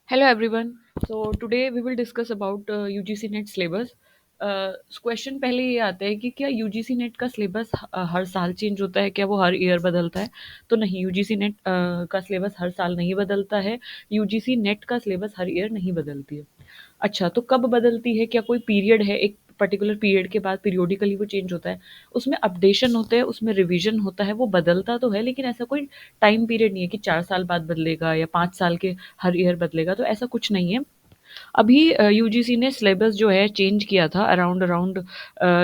Hello everyone. So today we will discuss about UGC net syllabus. Question पहले ये आता है कि क्या यूजीसी नेट का सिलेबस हर साल चेंज होता है, क्या वो हर ईयर बदलता है? तो नहीं, यूजीसी नेट का सिलेबस हर साल नहीं बदलता है। यूजीसी नेट का सिलेबस हर ईयर नहीं बदलती है। अच्छा, तो कब बदलती है? क्या कोई पीरियड है, एक पर्टिकुलर पीरियड के बाद पीरियोडिकली वो चेंज होता है? उसमें अपडेशन होते हैं, उसमें रिवीजन होता है, वो बदलता तो है लेकिन ऐसा कोई टाइम पीरियड नहीं है कि 4 साल बाद बदलेगा या 5 साल के हर ईयर बदलेगा, तो ऐसा कुछ नहीं है। अभी यूजीसी ने सिलेबस जो है चेंज किया था अराउंड अराउंड,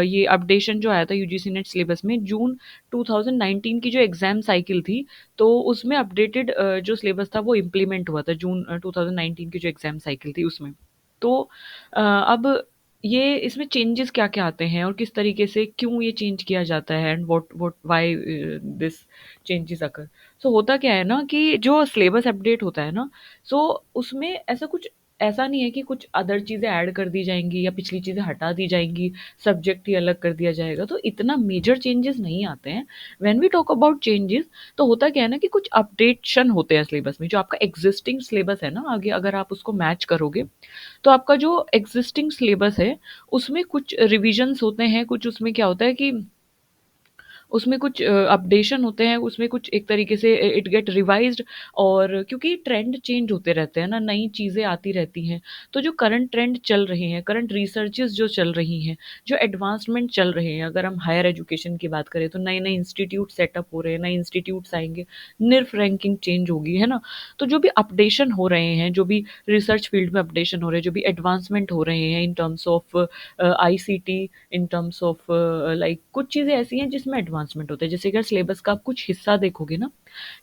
ये अपडेशन जो आया था यूजीसी नेट सिलेबस में जून 2019 की जो एग्जाम साइकिल थी, तो उसमें अपडेटेड जो सिलेबस था वो इम्प्लीमेंट हुआ था जून 2019 की जो एग्जाम साइकिल थी उसमें। तो अब ये इसमें चेंजेस क्या-क्या आते हैं और किस तरीके से क्यों ये चेंज किया जाता है and what what why this changes occur. So होता क्या है ना कि जो सिलेबस अपडेट होता है ना, सो उसमें ऐसा कुछ ऐसा नहीं है कि कुछ अदर चीज़ें ऐड कर दी जाएँगी या पिछली चीज़ें हटा दी जाएँगी, सब्जेक्ट ही अलग कर दिया जाएगा, तो इतना मेजर चेंजेस नहीं आते हैं। When we talk about changes, तो होता क्या है ना कि कुछ अपडेशन होते हैं सिलेबस में। जो आपका एक्जिस्टिंग सिलेबस है ना, आगे अगर आप उसको मैच करोगे, तो आपका जो एक्जिस्टिंग सिलेबस है, उसमें कुछ रिविजन्स होते हैं, कुछ उसमें क्या होता है कि उसमें कुछ अपडेशन होते हैं, उसमें कुछ एक तरीके से इट गेट रिवाइज़्ड। और क्योंकि ट्रेंड चेंज होते रहते हैं ना, नई चीज़ें आती रहती हैं, तो जो करंट ट्रेंड चल रहे हैं, करंट रिसर्चेज़ जो चल रही हैं, जो एडवांसमेंट चल रहे हैं, अगर हम हायर एजुकेशन की बात करें, तो नए-नए इंस्टीट्यूट सेटअप हो रहे हैं, नए इंस्टीट्यूट्स आएँगे, निर्फ रैंकिंग चेंज होगी, है ना? तो जो भी अपडेशन हो रहे हैं, जो भी रिसर्च फील्ड में अपडेशन हो रहे हैं, जो भी एडवांसमेंट हो रहे हैं in terms of ICT, in terms of like कुछ चीज़ें ऐसी हैं जिसमें एडवांसमेंट होता है। जैसे अगर सिलेबस का आप कुछ हिस्सा देखोगे ना,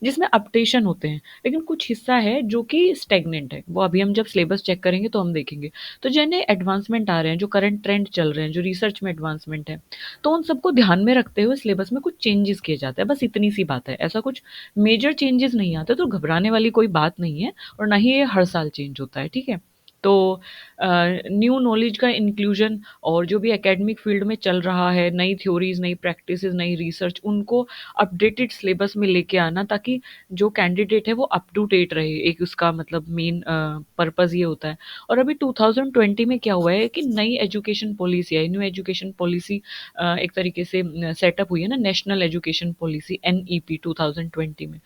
जिसमें अपडेशन होते हैं, लेकिन कुछ हिस्सा है जो कि स्टैग्नेंट है। वो अभी हम जब सिलेबस चेक करेंगे तो हम देखेंगे। तो जिन्हें एडवांसमेंट आ रहे हैं, जो करंट ट्रेंड चल रहे हैं, जो रिसर्च में एडवांसमेंट है, तो उन सबको ध्यान में रखते हुए सिलेबस में कुछ चेंजेस किए जाते हैं। बस इतनी सी बात है। ऐसा कुछ मेजर चेंजेस नहीं आते, तो घबराने वाली कोई बात नहीं है और ना ही ये हर साल चेंज होता है, ठीक है? तो न्यू नॉलेज का इंक्लूजन और जो भी एकेडमिक फील्ड में चल रहा है, नई थ्योरीज़, नई प्रैक्टिसेज़, नई रिसर्च, उनको अपडेटेड सिलेबस में लेके आना, ताकि जो कैंडिडेट है वो अप टू डेट रहे। एक उसका मतलब मेन पर्पज़ ये होता है। और अभी 2020 में क्या हुआ है कि नई एजुकेशन पॉलिसी आई, न्यू एजुकेशन पॉलिसी एक तरीके से सेटअप हुई है ना, नेशनल एजुकेशन पॉलिसी एनईपी 2020 में।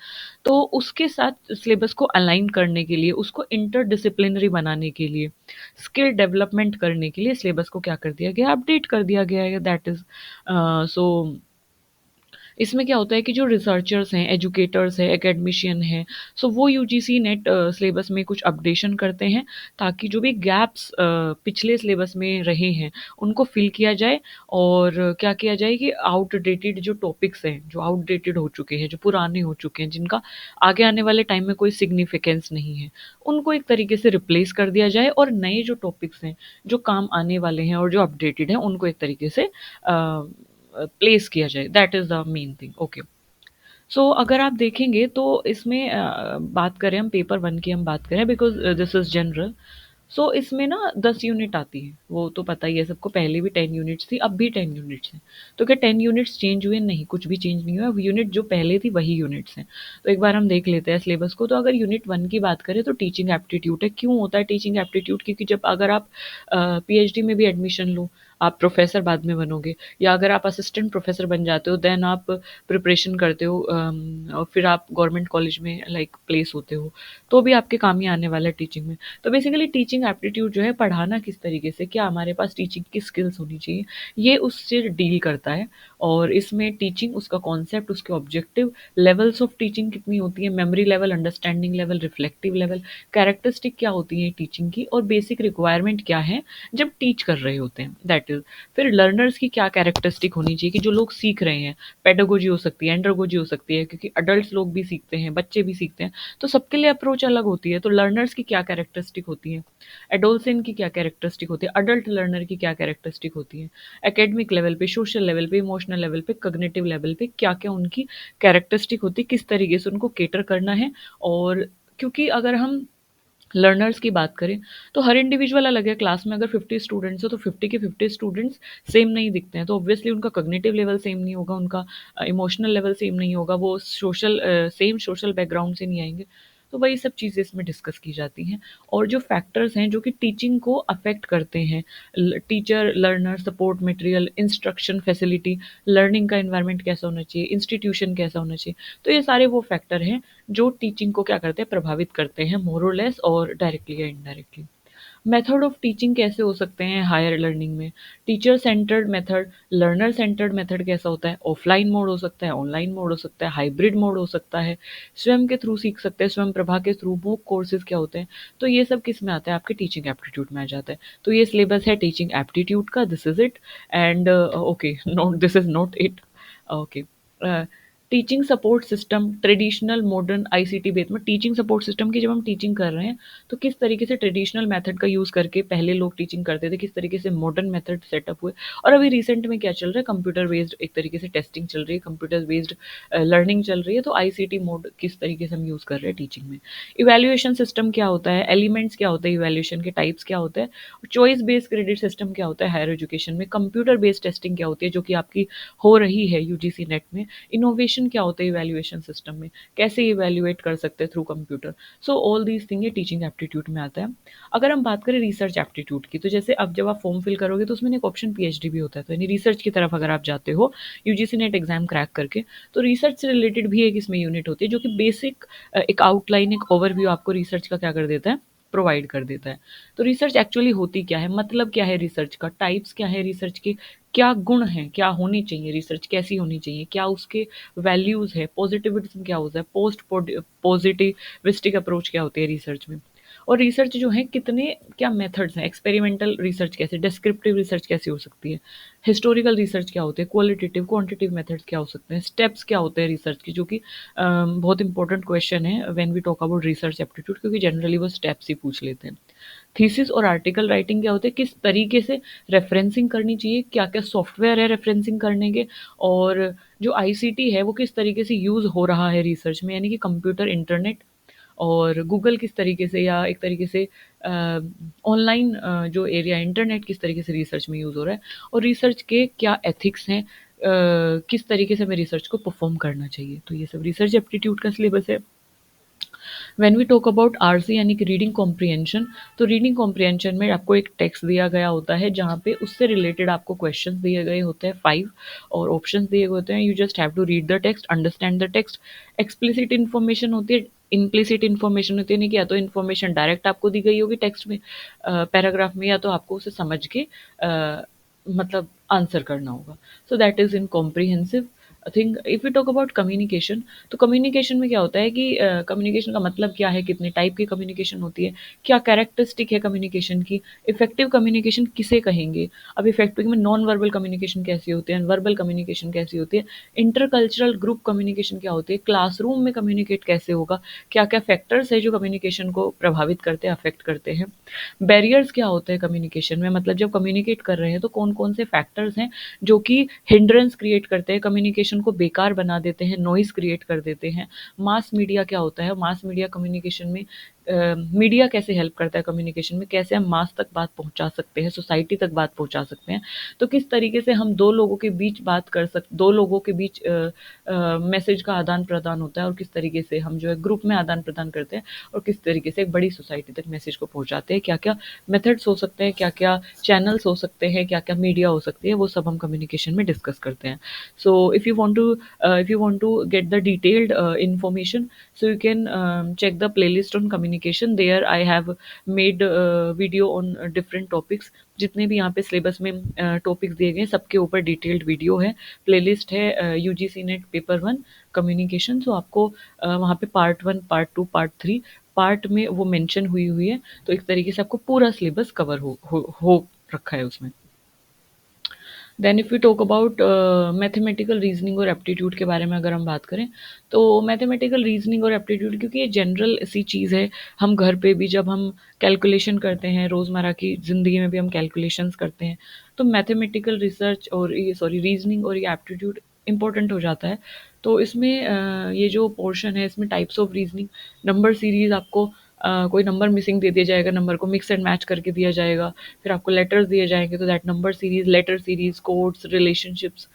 तो उसके साथ सिलेबस को अलाइन करने के लिए, उसको इंटरडिसिप्लिनरी बनाने के लिए, स्किल डेवलपमेंट करने के लिए सिलेबस को क्या कर दिया गया, अपडेट कर दिया गया है। दैट इज़ सो इसमें क्या होता है कि जो रिसर्चर्स हैं, एजुकेटर्स हैं, एकेडमिशियन हैं, सो वो यूजीसी नेट सिलेबस में कुछ अपडेशन करते हैं, ताकि जो भी गैप्स पिछले सिलेबस में रहे हैं, उनको फिल किया जाए। और क्या किया जाए कि आउटडेटेड जो टॉपिक्स हैं, जो आउटडेटेड हो चुके हैं, जो पुराने हो चुके हैं, जिनका आगे आने वाले टाइम में कोई सिग्निफिकेंस नहीं है, उनको एक तरीके से रिप्लेस कर दिया जाए और नए जो टॉपिक्स हैं, जो काम आने वाले हैं और जो अपडेटेड हैं, उनको एक तरीके से प्लेस किया जाए। That is the main thing. Okay. So अगर आप देखेंगे तो इसमें बात करें हम पेपर वन की, हम बात करें बिकॉज दिस इज़ जनरल। सो इसमें ना 10 यूनिट आती है, वो तो पता ही है सबको। पहले भी 10 यूनिट्स थी, अब भी 10 यूनिट्स हैं। तो क्या 10 यूनिट्स चेंज हुए? नहीं, कुछ भी चेंज नहीं हुआ। यूनिट जो पहले थी वही यूनिट्स हैं। तो एक बार हम देख लेते हैं सिलेबस को। तो अगर यूनिट वन की बात करें तो टीचिंग एप्टीट्यूड है। क्यों होता है टीचिंग एप्टीट्यूड? क्योंकि जब अगर आप पीएचडी में भी एडमिशन लो, आप प्रोफेसर बाद में बनोगे, या अगर आप असिस्टेंट प्रोफेसर बन जाते हो, देन आप प्रिपरेशन करते हो और फिर आप गवर्नमेंट कॉलेज में लाइक प्लेस होते हो, तो भी आपके काम ही आने वाला है टीचिंग में। तो बेसिकली टीचिंग एप्टीट्यूड जो है, पढ़ाना किस तरीके से, क्या हमारे पास टीचिंग की स्किल्स होनी चाहिए, ये उससे डील करता है। और इसमें टीचिंग, उसका कॉन्सेप्ट, उसके ऑब्जेक्टिव, लेवल्स ऑफ टीचिंग कितनी होती है, memory level, understanding level, reflective level, characteristic क्या होती है टीचिंग की, और बेसिक रिक्वायरमेंट क्या है जब टीच कर रहे होते हैं, दैट इज। फिर लर्नर्स की क्या कैरेक्टरिस्टिक होनी चाहिए कि जो लोग सीख रहे हैं, पेडागोजी हो सकती है, एंड्रोगोजी हो सकती है, क्योंकि अडल्ट लोग भी सीखते हैं, बच्चे भी सीखते हैं, तो सबके लिए अप्रोच अलग होती है। तो लर्नर्स की क्या कैरेक्टरिस्टिक होती है, एडोलसेंट की क्या कैरेक्टरिस्टिक होती है, अडल्ट लर्नर की क्या कैरेक्टरिस्टिक होती है, एकेडमिक लेवल पे, सोशल लेवल पे, इमोशनल लेवल पे, कॉग्निटिव लेवल पे क्या क्या उनकी कैरेक्टरिस्टिक होती है, किस तरीके से उनको केटर करना है। और क्योंकि अगर हम लर्नर्स की बात करें, तो हर इंडिविजुअल अलग है। क्लास में अगर 50 स्टूडेंट्स हो तो 50 के 50 स्टूडेंट्स सेम नहीं दिखते हैं, तो ऑब्वियसली उनका कॉग्निटिव लेवल सेम नहीं होगा, उनका इमोशनल लेवल सेम नहीं होगा, वो सोशल सेम सोशल बैकग्राउंड से नहीं आएंगे। तो वही सब चीज़ें इसमें डिस्कस की जाती हैं। और जो फैक्टर्स हैं जो कि टीचिंग को अफेक्ट करते हैं, teacher, learner, support material, instruction facility, learning का एनवायरनमेंट कैसा होना चाहिए, इंस्टीट्यूशन कैसा होना चाहिए, तो ये सारे वो फैक्टर हैं जो टीचिंग को क्या करते हैं, प्रभावित करते हैं, मोर और लेस और डायरेक्टली या इनडायरेक्टली। मेथड ऑफ टीचिंग कैसे हो सकते हैं हायर लर्निंग में? Teacher centred method, learner centred method कैसा होता है? ऑफलाइन मोड हो सकता है, ऑनलाइन मोड हो सकता है, हाइब्रिड मोड हो सकता है, स्वयं के थ्रू सीख सकते हैं, स्वयं प्रभा के थ्रू, मूक कोर्सेज क्या होते हैं? तो ये सब किस में आता है? आपके टीचिंग एप्टीट्यूड में आ जाता है। तो ये सिलेबस है टीचिंग एप्टीट्यूड का, this is it. And okay, note, this is not it. Okay, teaching support system, traditional modern ICT based में टीचिंग सपोर्ट सिस्टम की जब हम टीचिंग कर रहे हैं तो किस तरीके से ट्रेडिशनल मेथड का यूज़ करके पहले लोग टीचिंग करते थे, किस तरीके से मॉडर्न मेथड सेटअप हुए, और अभी रिसेंट में क्या चल रहा है, कंप्यूटर बेस्ड एक तरीके से टेस्टिंग चल रही है, कंप्यूटर बेस्ड लर्निंग चल रही है, तो आईसीटी मोड किस तरीके से हम यूज़ कर रहे हैं टीचिंग में। इवैल्यूएशन सिस्टम क्या होता है, एलिमेंट्स क्या होते हैं, इवैल्यूएशन के टाइप्स क्या होते हैं, चॉइस बेस्ड क्रेडिट सिस्टम क्या होता है हायर एजुकेशन में, कंप्यूटर बेस्ड टेस्टिंग क्या होती है जो कि आपकी हो रही है यूजीसी नेट में, इनोवेशन क्या होता है इवैल्यूएशन सिस्टम में, कैसे इवैल्यूएट कर सकते हैं through computer. So all these thing ये टीचिंग एप्टीट्यूड में आता है। अगर हम बात करें रिसर्च एप्टीट्यूड की, तो जैसे अब जब आप फॉर्म फिल करोगे तो उसमें एक ऑप्शन पीएचडी भी होता है, तो यानी रिसर्च की तरफ अगर आप जाते हो यूजीसी नेट एग्जाम क्रैक करके, तो रिसर्च से रिलेटेड भी एक इसमें यूनिट होती है जो कि बेसिक एक आउटलाइन, एक ओवरव्यू आपको रिसर्च का क्या कर देता है, प्रोवाइड कर देता है। तो रिसर्च एक्चुअली होती क्या है, मतलब क्या है रिसर्च का, टाइप्स क्या है रिसर्च के, क्या गुण हैं, क्या होनी चाहिए रिसर्च, कैसी होनी चाहिए, क्या उसके वैल्यूज़ है, पॉजिटिविज्म क्या होता है, पोस्ट पॉजिटिविस्टिक अप्रोच क्या होती है रिसर्च में, और रिसर्च जो है कितने क्या मेथड्स हैं, एक्सपेरिमेंटल रिसर्च कैसे, डिस्क्रिप्टिव रिसर्च कैसी हो सकती है, हिस्टोरिकल रिसर्च क्या होते हैं, क्वालिटेटिव क्वांटिटिव मेथड्स क्या हो सकते हैं, स्टेप्स क्या होते हैं रिसर्च की, जो कि बहुत इंपॉर्टेंट क्वेश्चन है when we talk about research aptitude, क्योंकि जनरली वो स्टेप्स ही पूछ लेते हैं। थीसिस और आर्टिकल राइटिंग क्या होते हैं, किस तरीके से रेफरेंसिंग करनी चाहिए, क्या क्या सॉफ्टवेयर है रेफरेंसिंग करने के, और जो आईसीटी है वो किस तरीके से यूज़ हो रहा है रिसर्च में, यानी कि कंप्यूटर, इंटरनेट और गूगल किस तरीके से, या एक तरीके से ऑनलाइन जो एरिया इंटरनेट किस तरीके से रिसर्च में यूज़ हो रहा है, और रिसर्च के क्या एथिक्स हैं, किस तरीके से हमें रिसर्च को परफॉर्म करना चाहिए। तो ये सब रिसर्च एप्टीट्यूड का सिलेबस है। When we talk about RC यानी कि रीडिंग कॉम्प्रिहेंशन, तो रीडिंग कॉम्प्रिहेंशन में आपको एक टेक्स्ट दिया गया होता है जहाँ पे उससे रिलेटेड आपको क्वेश्चंस दिए गए होते हैं 5, और ऑप्शंस दिए गए होते हैं, you just have to read the text, understand the text. Explicit information होती है, इम्प्लिसिट इन्फॉर्मेशन होती है, नहीं कि या तो इन्फॉर्मेशन डायरेक्ट आपको दी गई होगी टेक्स्ट में, पैराग्राफ में, या तो आपको उसे समझ के मतलब आंसर करना होगा। So that is in comprehensive thing. If you talk about communication, तो कम्युनिकेशन में क्या होता है कि कम्युनिकेशन का मतलब क्या है, कितने टाइप की कम्युनिकेशन होती है, क्या कैरेक्टरिस्टिक है कम्युनिकेशन की, इफेक्टिव कम्युनिकेशन किसे कहेंगे, अब इफेक्टिव में नॉन वर्बल कम्युनिकेशन कैसी होती है, वर्बल कम्युनिकेशन कैसी होती है, इंटरकल्चरल ग्रुप कम्युनिकेशन क्या होती है, क्लासरूम में कम्युनिकेट कैसे होगा, क्या क्या फैक्टर्स है जो कम्युनिकेशन को प्रभावित करते हैं, अफेक्ट करते हैं, बैरियर्स क्या होते हैं कम्युनिकेशन में, मतलब जब कम्युनिकेट कर रहे हैं तो कौन कौन से फैक्टर्स हैं जो कि हिंड्रेंस क्रिएट करते हैं, कम्युनिकेशन को बेकार बना देते हैं, नॉइज़ क्रिएट कर देते हैं। मास मीडिया क्या होता है, मास मीडिया कम्युनिकेशन में मीडिया कैसे हेल्प करता है कम्युनिकेशन में, कैसे हम मास तक बात पहुंचा सकते हैं, सोसाइटी तक बात पहुंचा सकते हैं, तो किस तरीके से हम दो लोगों के बीच बात कर सकते, दो लोगों के बीच मैसेज का आदान प्रदान होता है, और किस तरीके से हम जो है ग्रुप में आदान प्रदान करते हैं, और किस तरीके से एक बड़ी सोसाइटी तक मैसेज को पहुंचाते हैं, क्या क्या मेथड्स हो सकते हैं, क्या क्या चैनल्स हो सकते हैं, क्या क्या मीडिया हो सकती है, वो सब हम कम्युनिकेशन में डिस्कस करते हैं। So if you want to get the detailed information, so you can check the playlist on communication, there I have made video on different topics, जितने भी यहाँ पे सिलेबस में टॉपिक्स दिए गए हैं सबके ऊपर डिटेल्ड वीडियो है, प्लेलिस्ट है यूजीसी नेट पेपर 1 कम्युनिकेशन। सो आपको वहाँ पे पार्ट 1, पार्ट 2, पार्ट 3 पार्ट में वो मेंशन हुई हुई है, तो एक तरीके से आपको पूरा सिलेबस कवर हो रखा है उसमें। Then if you talk about mathematical reasoning और एप्टीट्यूड के बारे में अगर हम बात करें, तो मैथमेटिकल रीजनिंग और एप्टीट्यूड क्योंकि ये जनरल सी चीज़ है, हम घर पे भी जब हम कैलकुलेशन करते हैं, रोज़मर्रा की ज़िंदगी में भी हम कैलकुलेशंस करते हैं, तो मैथमेटिकल रिसर्च और ये सॉरी रीजनिंग और ये एप्टीट्यूड इम्पोर्टेंट हो जाता है। तो इसमें ये जो पोर्शन है इसमें types of reasoning, number series आपको कोई नंबर मिसिंग दे दिया जाएगा, नंबर को मिक्स एंड मैच करके दिया जाएगा, फिर आपको लेटर्स दिए जाएंगे, तो that number series, letter series, codes, relationships,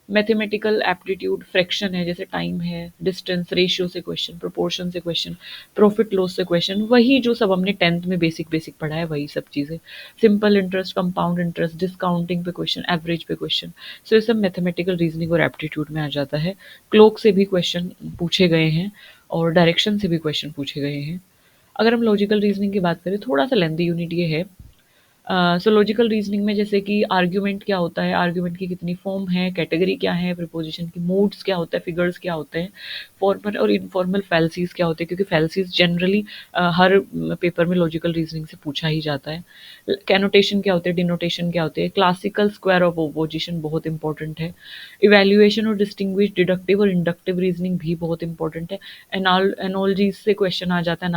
mathematical aptitude fraction है, जैसे टाइम है, डिस्टेंस, रेशियो से क्वेश्चन, प्रोपोर्शन से क्वेश्चन, प्रॉफिट लॉस से क्वेश्चन, वही जो सब हमने 10th में बेसिक बेसिक पढ़ा है वही सब चीज़ें। Simple interest, compound interest, discounting पे क्वेश्चन, एवरेज पे क्वेश्चन। सो ये सब मैथमेटिकल रीजनिंग और एप्टीट्यूड में आ जाता है। क्लोक से भी क्वेश्चन पूछे गए हैं और डायरेक्शन से भी क्वेश्चन पूछे गए हैं। अगर हम लॉजिकल रीजनिंग की बात करें, थोड़ा सा लेंथी यूनिट ये है। सो लॉजिकल रीजनिंग में जैसे कि आर्ग्यूमेंट क्या होता है, आर्ग्यूमेंट की कितनी फॉर्म है, कैटेगरी क्या है, प्रीपोजिशन की मूड्स क्या होता है, फिगर्स क्या होते हैं, फॉर्मल और इनफॉर्मल फैल्सीज क्या होते हैं, क्योंकि फैल्सीज जनरली हर पेपर में लॉजिकल रीजनिंग से पूछा ही जाता है। कैनोटेशन क्या होते हैं, डिनोटेशन क्या होते हैं, क्लासिकल स्क्वायर ऑफ ओपोजिशन बहुत इंपॉर्टेंट है। इवेल्युएशन और डिस्टिंग्विश डिडक्टिव और इंडक्टिव रीजनिंग भी बहुत इंपॉर्टेंट है। एनोलॉजीज से क्वेश्चन आ जाता है,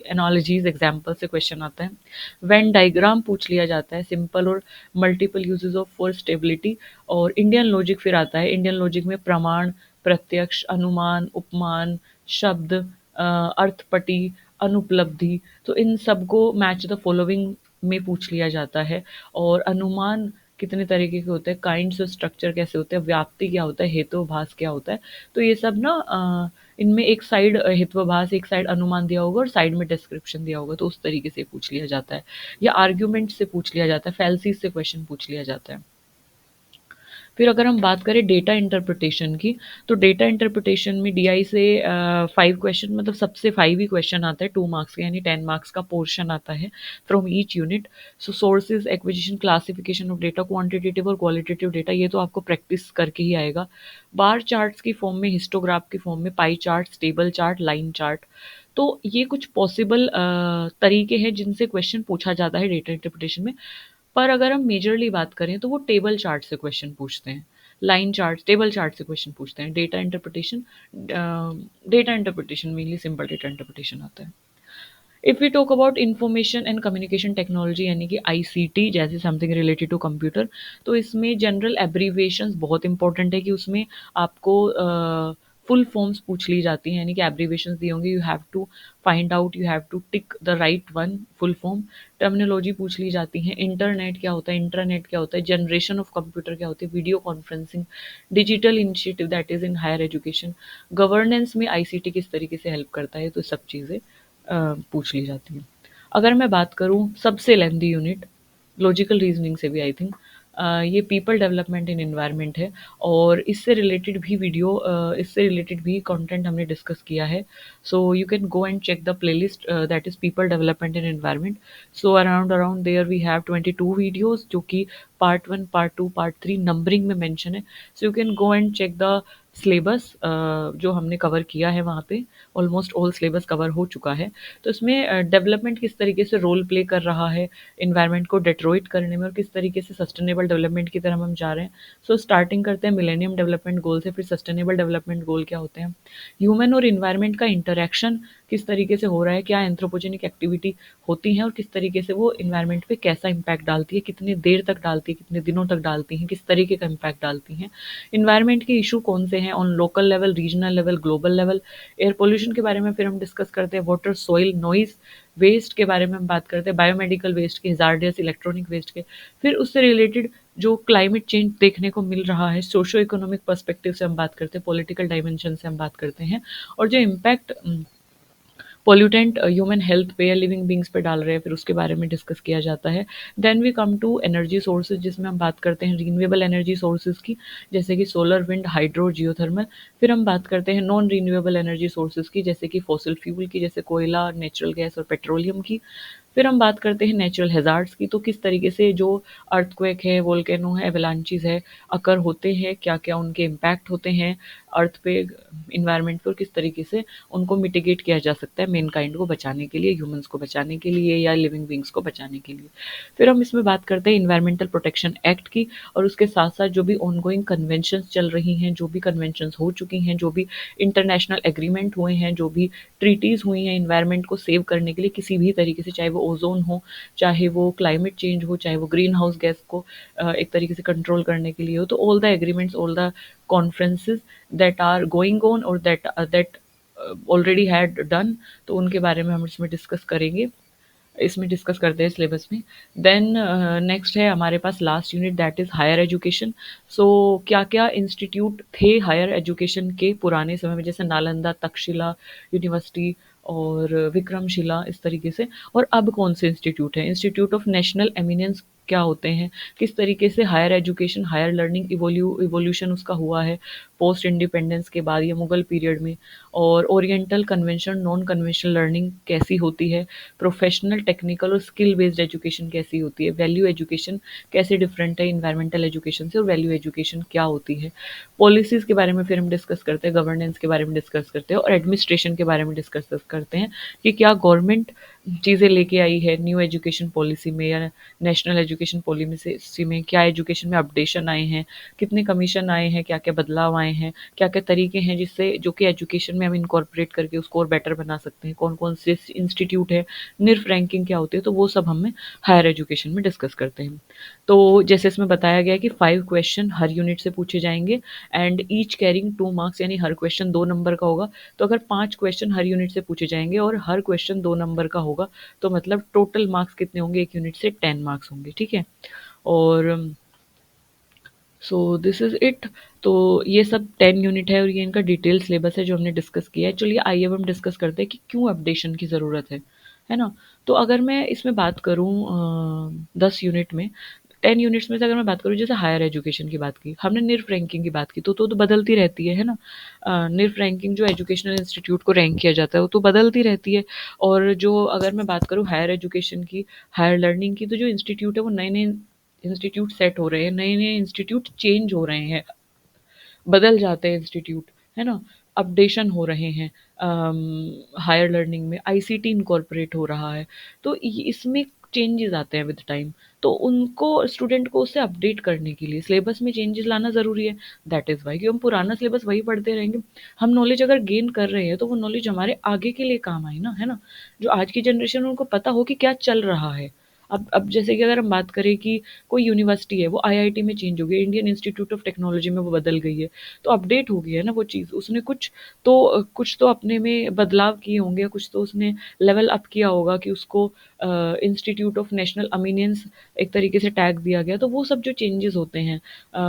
एनालॉजीज एग्जाम्पल से क्वेश्चन आता है। वेन डायग्राम पूछ लिया जाता है, सिंपल और multiple uses of for stability. और इंडियन लॉजिक फिर आता है। इंडियन लॉजिक में प्रमाण, प्रत्यक्ष, अनुमान, उपमान, शब्द, अर्थपटी, अनुपलब्धि, तो इन सबको मैच द फॉलोइंग में पूछ लिया जाता है। और अनुमान कितने तरीके के होते हैं, काइंड्स ऑफ स्ट्रक्चर कैसे होते हैं, व्याप्ति क्या होता है, हेतुभास क्या होता है। तो ये सब ना इनमें एक साइड हेतुभास, एक साइड अनुमान दिया होगा और साइड में डिस्क्रिप्शन दिया होगा, तो उस तरीके से पूछ लिया जाता है। या आर्ग्यूमेंट से पूछ लिया जाता है, फैल्सीज से क्वेश्चन पूछ लिया जाता है। फिर अगर हम बात करें डेटा इंटरप्रिटेशन की, तो डेटा इंटरप्रिटेशन में डीआई से 5 क्वेश्चन, मतलब सबसे 5 ही क्वेश्चन आता है 2 मार्क्स के, यानी 10 मार्क्स का पोर्शन आता है from each unit. So sources, acquisition, classification of data, quantitative और क्वालिटेटिव डेटा, ये तो आपको प्रैक्टिस करके ही आएगा। बार चार्ट्स की फॉर्म में, हिस्टोग्राफ की फॉर्म में, pie chart, table chart, line chart, तो ये कुछ पॉसिबल तरीके हैं जिनसे क्वेश्चन पूछा जाता है डेटा इंटरप्रिटेशन में। पर अगर हम मेजरली बात करें तो वो टेबल चार्ट से क्वेश्चन पूछते हैं, लाइन चार्ट, टेबल चार्ट से क्वेश्चन पूछते हैं। Data interpretation mainly simple data interpretation आता है। If we talk about information and communication technology, यानी कि आईसीटी, जैसे समथिंग रिलेटेड टू कंप्यूटर, तो इसमें जनरल एब्रीविएशंस बहुत इंपॉर्टेंट है कि उसमें आपको फुल फॉर्म्स पूछ ली जाती हैं, यानी कि एब्रीविएशंस दी होंगी, you have to find out, you have to tick the right one full form. Terminology पूछ ली जाती है, इंटरनेट क्या होता है, इंटरनेट क्या होता है, जनरेशन ऑफ कंप्यूटर क्या होती है, video conferencing, digital initiative that is in higher education, governance में आईसीटी किस तरीके से हेल्प करता है, तो सब चीज़ें पूछ ली जाती हैं। अगर मैं बात करूँ सबसे लेंदी यूनिट, लॉजिकल रीजनिंग से भी आई थिंक, ये पीपल डेवलपमेंट इन एनवायरनमेंट है। और इससे रिलेटेड भी कंटेंट हमने डिस्कस किया है। So you can go and check the playlist that is people development in environment. So around around there we have 22 videos, जो कि पार्ट 1, पार्ट 2, पार्ट 3 नंबरिंग में मेंशन है। So you can go and check the syllabus जो हमने cover किया है वहाँ पे। ऑलमोस्ट ऑल सिलेबस कवर हो चुका है। तो इसमें डेवलपमेंट किस तरीके से रोल प्ले कर रहा है एनवायरनमेंट को डेट्रॉइट करने में, और किस तरीके से सस्टेनेबल डेवलपमेंट की तरफ हम जा रहे हैं। सो स्टार्टिंग करते हैं मिलेनियम डेवलपमेंट गोल से, फिर सस्टेनेबल डेवलपमेंट गोल क्या होते हैं, ह्यूमन और इन्वायरमेंट का इंटरेक्शन किस तरीके से हो रहा है, क्या एंथ्रोपोजेनिक एक्टिविटी होती हैं और किस तरीके से वो इन्वायरमेंट पे कैसा इम्पैक्ट डालती है, कितनी देर तक डालती है, कितने दिनों तक डालती हैं, किस तरीके का इम्पैक्ट डालती हैं, इन्वायरमेंट के इशू कौन से हैं on local level, regional level, global level. Air pollution के बारे में फिर हम डिस्कस करते हैं, वाटर, सॉइल, नॉइज, वेस्ट के बारे में हम बात करते हैं, बायोमेडिकल वेस्ट के, हजार्डियस इलेक्ट्रॉनिक वेस्ट के। फिर उससे रिलेटेड जो क्लाइमेट चेंज देखने को मिल रहा है, सोशो इकोनॉमिक पर्सपेक्टिव से हम बात करते हैं, पॉलिटिकल डायमेंशन से हम बात करते हैं, और जो इम्पैक्ट पॉल्यूटेंट ह्यूमन हेल्थ पे या लिविंग बींग्स पे डाल रहे हैं, फिर उसके बारे में डिस्कस किया जाता है। Then we come to energy sources, जिसमें हम बात करते हैं रीन्यूएबल एनर्जी सोर्सेज की, जैसे कि सोलर, विंड, हाइड्रो, जियोथर्मल। फिर हम बात करते हैं नॉन रीन्यूएबल एनर्जी सोर्सेज की, जैसे कि फॉसिल फ्यूल की, जैसे कोयला, नेचुरल गैस और पेट्रोलियम की। फिर हम बात करते हैं नेचुरल हैजार्ड्स की, तो किस तरीके से जो अर्थक्वेक है, वोल्केनो है, एवलांचीज है, अकर होते हैं, क्या क्या उनके इम्पैक्ट होते हैं अर्थ पे, इन्वायरमेंट पे, और किस तरीके से उनको मिटिगेट किया जा सकता है मैनकाइंड को बचाने के लिए, ह्यूमंस को बचाने के लिए या लिविंग बींग्स को बचाने के लिए। फिर हम इसमें बात करते हैं इन्वायरमेंटल प्रोटेक्शन एक्ट की, और उसके साथ साथ जो भी ऑनगोइंग कन्वेंशंस चल रही हैं, जो भी कन्वेंशंस हो चुकी हैं, जो भी इंटरनेशनल एग्रीमेंट हुए हैं, जो भी ट्रीटीज़ हुई हैं इन्वायरमेंट को सेव करने के लिए किसी भी तरीके से, चाहे वो ओजोन हो, चाहे वो क्लाइमेट चेंज हो, चाहे वो ग्रीन हाउस गैस को एक तरीके से कंट्रोल करने के लिए हो, तो all the agreements, all the conferences that are going on और दैट ऑलरेडी हैड डन, तो उनके बारे में हम इसमें डिस्कस करेंगे। इसमें डिस्कस करते हैं सिलेबस में। देन नेक्स्ट है हमारे पास last unit, that is higher education. So क्या क्या इंस्टीट्यूट थे हायर एजुकेशन के पुराने समय में, जैसे नालंदा, तक्षशिला यूनिवर्सिटी और विक्रमशिला, इस तरीके से। और अब कौन से इंस्टीट्यूट हैं, इंस्टीट्यूट ऑफ नेशनल एमिनेंस क्या होते हैं, किस तरीके से higher education, higher learning evolution उसका हुआ है पोस्ट इंडिपेंडेंस के बाद या मुगल पीरियड में। और oriental convention non conventional learning कैसी होती है, प्रोफेशनल टेक्निकल और स्किल बेस्ड एजुकेशन कैसी होती है, वैल्यू एजुकेशन कैसे डिफरेंट है इन्वायरमेंटल एजुकेशन से, और वैल्यू एजुकेशन क्या होती है। पॉलिसीज़ के बारे में फिर हम डिस्कस करते हैं, गवर्नेंस के बारे में डिस्कस करते हैं, और एडमिनिस्ट्रेशन के बारे में डिस्कस करते हैं कि क्या गवर्नमेंट चीज़ें लेके आई है न्यू एजुकेशन पॉलिसी में या नेशनल एजुकेशन पॉलिसी में, क्या एजुकेशन में अपडेशन आए हैं, कितने कमीशन आए हैं, क्या क्या बदलाव आए हैं, क्या क्या तरीके हैं जिससे जो कि एजुकेशन में हम इनकॉर्पोरेट करके उसको और बेटर बना सकते हैं, कौन कौन से इंस्टीट्यूट है, निर्फ रैंकिंग क्या होती है, तो वो सब हमें हायर एजुकेशन में डिस्कस करते हैं। तो जैसे इसमें बताया गया है कि 5 क्वेश्चन हर यूनिट से पूछे जाएंगे एंड ईच कैरिंग 2 मार्क्स, यानी हर क्वेश्चन 2 नंबर का होगा। तो अगर 5 क्वेश्चन हर यूनिट से पूछे जाएंगे और हर क्वेश्चन 2 नंबर का होगा, तो मतलब टोटल मार्क्स कितने होंगे एक यूनिट से, 10 मार्क्स होंगे, ठीक है। और सो दिस इज़ इट। तो ये सब 10 यूनिट है और ये इनका डिटेल सिलेबस है जो हमने डिस्कस किया है। चलिए आइए अब हम डिस्कस करते हैं कि क्यों अपडेशन की ज़रूरत है ना? तो अगर मैं इसमें बात करूँ 10 यूनिट में, 10 यूनिट्स में से अगर मैं बात करूँ, जैसे हायर एजुकेशन की बात की, हमने निर्फ रैंकिंग की बात की, तो बदलती रहती है ना? निर्फ रैंकिंग जो एजुकेशनल इंस्टीट्यूट को रैंक किया जाता है, वो तो बदलती रहती है। और जो अगर मैं बात करूँ हायर एजुकेशन की, हायर लर्निंग की, तो जो इंस्टीट्यूट है वो नए-नए इंस्टीट्यूट सेट हो रहे हैं, नए-नए इंस्टीट्यूट चेंज हो रहे हैं, बदल जाते हैं इंस्टीट्यूट, है ना? अपडेशन हो रहे हैं, हायर लर्निंग में आईसीटी इनकॉर्पोरेट हो रहा है, तो इसमें चेंजेस आते हैं विद टाइम। तो उनको स्टूडेंट को उससे अपडेट करने के लिए सिलेबस में चेंजेस लाना ज़रूरी है। दैट इज़ वाई कि हम पुराना सिलेबस वही पढ़ते रहेंगे, हम नॉलेज अगर गेन कर रहे हैं तो वो नॉलेज हमारे आगे के लिए काम आए ना, है ना? जो आज की जनरेशन है उनको पता हो कि क्या चल रहा है। अब जैसे कि अगर हम बात करें कि कोई यूनिवर्सिटी है वो आईआईटी में चेंज हो गई, इंडियन इंस्टीट्यूट ऑफ टेक्नोलॉजी में वो बदल गई है, तो अपडेट हो गई है ना वो चीज़, उसने कुछ तो अपने में बदलाव किए होंगे, कुछ तो उसने लेवल अप किया होगा कि उसको इंस्टीट्यूट ऑफ नेशनल अमीनियंस एक तरीके से टैग दिया गया, तो वो सब जो चेंजेस होते हैं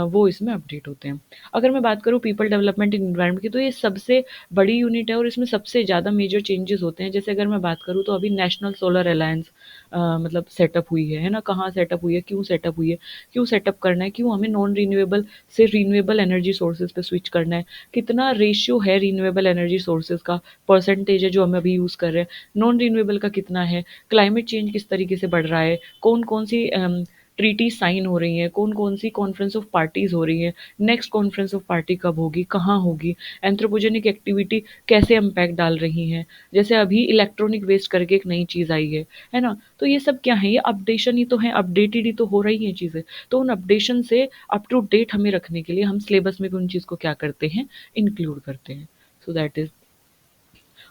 वो इसमें अपडेट होते हैं। अगर मैं बात करूँ पीपल डेवलपमेंट इन एनवायरनमेंट की, तो ये सबसे बड़ी यूनिट है और इसमें सबसे ज़्यादा मेजर चेंजेस होते हैं। जैसे अगर मैं बात करूँ तो अभी नेशनल सोलर अलायंस मतलब सेटअप हुई है ना? कहाँ सेटअप हुई है, क्यों सेटअप हुई है, क्यों सेटअप करना है, क्यों हमें नॉन रीन्यूएबल से रीन्यूएबल एनर्जी सोर्सेज पे स्विच करना है, कितना रेशियो है रीन्यूएबल एनर्जी सोर्सेज का, परसेंटेज है जो हम अभी यूज़ कर रहे हैं, नॉन रीन्यूएबल का कितना है, क्लाइमेट चेंज किस तरीके से बढ़ रहा है, कौन कौन सी ट्रीटी साइन हो रही हैं, कौन कौन सी कॉन्फ्रेंस ऑफ पार्टीज हो रही हैं, नेक्स्ट कॉन्फ्रेंस ऑफ पार्टी कब होगी, कहाँ होगी, एंथ्रोपोजेनिक एक्टिविटी कैसे इम्पैक्ट डाल रही हैं। जैसे अभी इलेक्ट्रॉनिक वेस्ट करके एक नई चीज़ आई है ना? तो ये सब क्या है, ये अपडेशन ही तो है, अपडेटेड ही तो हो रही हैं चीज़ें। तो उन अपडेशन से अप टू डेट हमें रखने के लिए हम सिलेबस में भी उन चीज़ को क्या करते हैं, इंक्लूड करते हैं। So that is.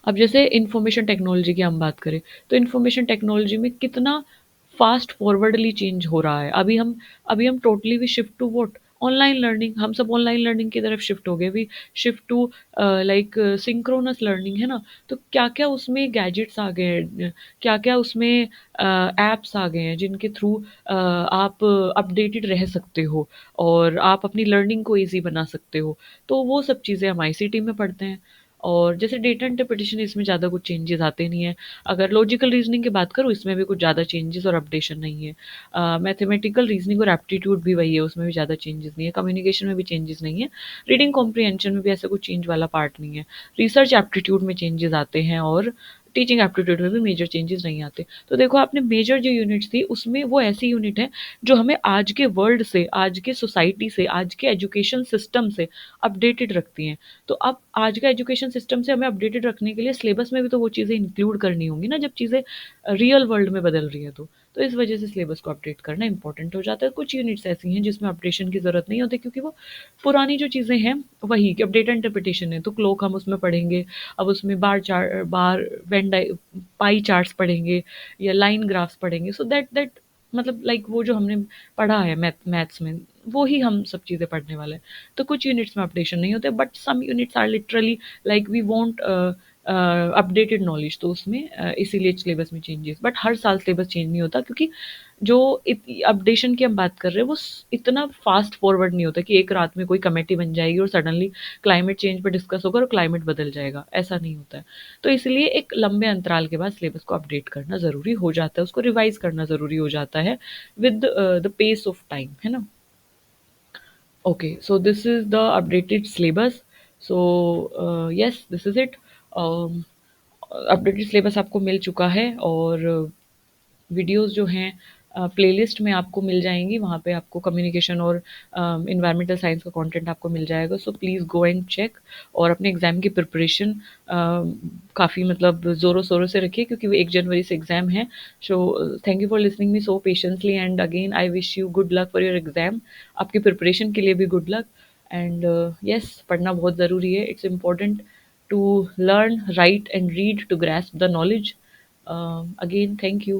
अब जैसे इंफॉर्मेशन टेक्नोलॉजी की हम बात करें, तो इंफॉर्मेशन टेक्नोलॉजी में कितना फास्ट फॉरवर्डली चेंज हो रहा है। अभी हम totally we shift to what, online learning, हम सब ऑनलाइन लर्निंग की तरफ शिफ्ट हो गए, we shift to like synchronous learning, है ना? तो क्या क्या उसमें गैजेट्स आ गए हैं, क्या क्या उसमें एप्स आ गए हैं जिनके थ्रू आप अपडेटेड रह सकते हो और आप अपनी लर्निंग को ईजी बना सकते हो। तो वो सब चीज़ें हम आईसीटी में पढ़ते हैं। और जैसे डेटा इंटरप्रिटेशन, इसमें ज़्यादा कुछ चेंजेस आते नहीं है। अगर लॉजिकल रीजनिंग की बात करूँ, इसमें भी कुछ ज़्यादा चेंजेस और अपडेशन नहीं है। मैथमेटिकल रीजनिंग और एप्टीट्यूड भी वही है, उसमें भी ज़्यादा चेंजेस नहीं है। कम्युनिकेशन में भी चेंजेस नहीं है। रीडिंग कॉम्प्रिहेंशन में भी ऐसा कुछ चेंज वाला पार्ट नहीं है। रिसर्च एप्टीट्यूड में चेंजेस आते हैं और टीचिंग एप्टीट्यूड में भी मेजर चेंजेस नहीं आते। तो देखो आपने मेजर जो यूनिट्स थी उसमें वो ऐसी यूनिट है जो हमें आज के वर्ल्ड से, आज के सोसाइटी से, आज के एजुकेशन सिस्टम से अपडेटेड रखती हैं। तो अब आज का एजुकेशन सिस्टम से हमें अपडेटेड रखने के लिए सिलेबस में भी तो वो चीज़ें इंक्लूड करनी होंगी ना, जब चीज़ें रियल वर्ल्ड में बदल रही है तो इस वजह से सिलेबस को अपडेट करना इंपॉर्टेंट हो जाता है। कुछ यूनिट्स ऐसी हैं जिसमें अपडेशन की ज़रूरत नहीं होती, क्योंकि वो पुरानी जो चीज़ें हैं वही, कि अब डेटा इंटरप्रिटेशन है तो क्लोक हम उसमें पढ़ेंगे, अब उसमें बार वेन पाई चार्ट्स पढ़ेंगे या लाइन ग्राफ्स पढ़ेंगे। सो दैट मतलब लाइक वो जो हमने पढ़ा है मैथ्स में, वो ही हम सब चीज़ें पढ़ने वाले हैं। तो कुछ यूनिट्स में अपडेशन नहीं होते, but some units are literally like we want updated knowledge, तो उसमें इसीलिए सिलेबस में चेंजेस, बट हर साल सिलेबस चेंज नहीं होता, क्योंकि जो अपडेशन की हम बात कर रहे हैं वो इतना फास्ट फॉरवर्ड नहीं होता कि एक रात में कोई कमेटी बन जाएगी और सडनली क्लाइमेट चेंज पर डिस्कस होगा और क्लाइमेट बदल जाएगा, ऐसा नहीं होता है। तो इसलिए एक लंबे अंतराल के बाद सिलेबस को अपडेट करना ज़रूरी हो जाता है, उसको रिवाइज करना ज़रूरी हो जाता है with the pace of time, है ना? Okay, so this is the updated syllabus. So yes, this is it. Updated syllabus आपको मिल चुका है, और वीडियोस जो हैं प्लेलिस्ट में आपको मिल जाएंगी, वहाँ पे आपको कम्युनिकेशन और इन्वायरमेंटल साइंस का कंटेंट आपको मिल जाएगा। So please go and check, और अपने एग्ज़ाम की प्रिपरेशन काफ़ी मतलब ज़ोरों शोरों से रखिए, क्योंकि वो 1 जनवरी से एग्ज़ाम है। So thank you for listening me so patiently, and again I wish you good luck for your exam. आपकी प्रिपरेशन के लिए भी गुड लक। एंड यस, पढ़ना बहुत ज़रूरी है, it's important to learn, write, and read to grasp the knowledge. Again, thank you.